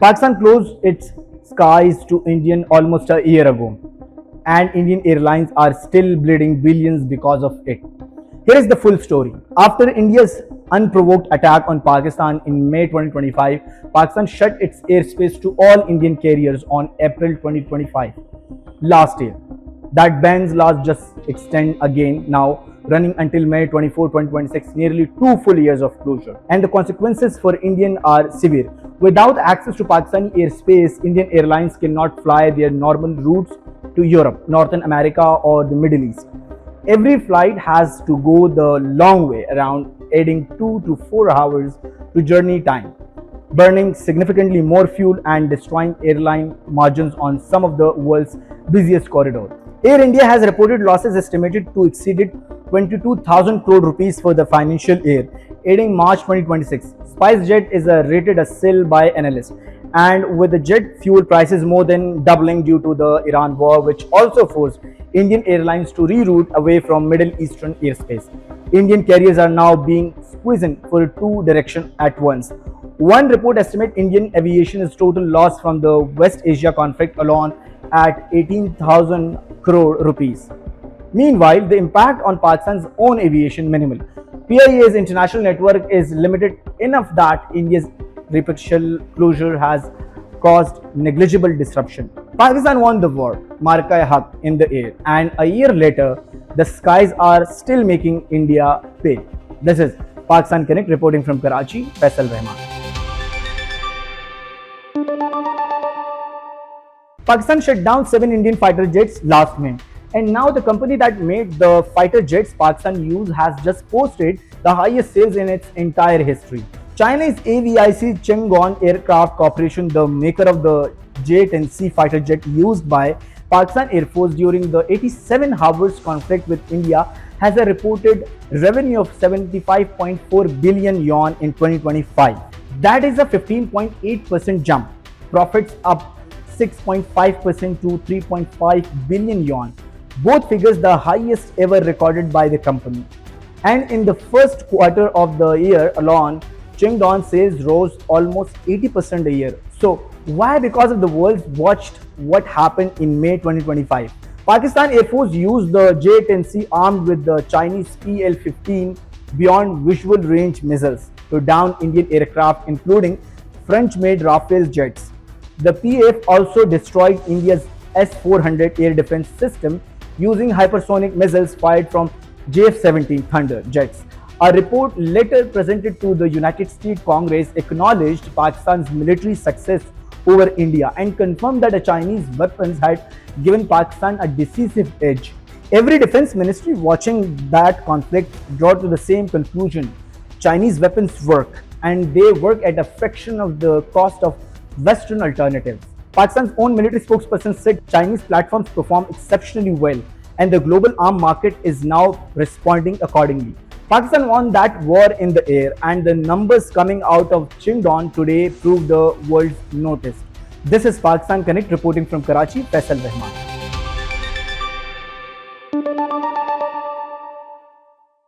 Pakistan closed its skies to Indian almost a year ago, and Indian airlines are still bleeding billions because of it. Here is the full story. After India's unprovoked attack on Pakistan in May 2025, Pakistan shut its airspace to all Indian carriers on April 2025 last year. That ban's last just extend again now, running until May 24, 2026, nearly 2 full years of closure. And the consequences for Indian are severe. Without access to Pakistani airspace, Indian airlines cannot fly their normal routes to Europe, Northern America, or the Middle East. Every flight has to go the long way around, adding 2 to 4 hours to journey time, burning significantly more fuel and destroying airline margins on some of the world's busiest corridors. Air India has reported losses estimated to exceed 22,000 crore rupees for the financial year ending March 2026. SpiceJet is rated a sell by analysts, and with the jet fuel prices more than doubling due to the Iran war, which also forced Indian airlines to reroute away from Middle Eastern airspace. Indian carriers are now being squeezed for two directions at once. One report estimates Indian aviation's total loss from the West Asia conflict alone at 18,000 crore rupees. Meanwhile, the impact on Pakistan's own aviation minimal. PIA's international network is limited enough that India's reputational closure has caused negligible disruption. Pakistan won the war, Marka-e-Haq in the air, and a year later, the skies are still making India pay. This is Pakistan Connect reporting from Karachi, Faisal Rahman. Pakistan shut down 7 Indian fighter jets last May, and now the company that made the fighter jets Pakistan use has just posted the highest sales in its entire history. China's AVIC Chengduan Aircraft Corporation, the maker of the J-10C fighter jet used by Pakistan Air Force during the 87 hours conflict with India, has a reported revenue of 75.4 billion yuan in 2025. That is a 15.8% jump. Profits up 6.5% to 3.5 billion yuan. Both figures the highest ever recorded by the company. And in the first quarter of the year alone, Chengduan sales rose almost 80% a year. So why? Because of the world watched what happened in May 2025. Pakistan Air Force used the J-10C armed with the Chinese PL-15 beyond visual range missiles to down Indian aircraft, including French-made Rafale jets. The PAF also destroyed India's S-400 air defense system using hypersonic missiles fired from JF-17 Thunder jets. A report later presented to the United States Congress acknowledged Pakistan's military success over India and confirmed that the Chinese weapons had given Pakistan a decisive edge. Every defense ministry watching that conflict drew to the same conclusion: Chinese weapons work, and they work at a fraction of the cost of Western alternatives. Pakistan's own military spokesperson said Chinese platforms perform exceptionally well, and the global arms market is now responding accordingly. Pakistan won that war in the air, and the numbers coming out of Chengduan today prove the world's noticed. This is Pakistan Connect reporting from Karachi, Faisal Rahman.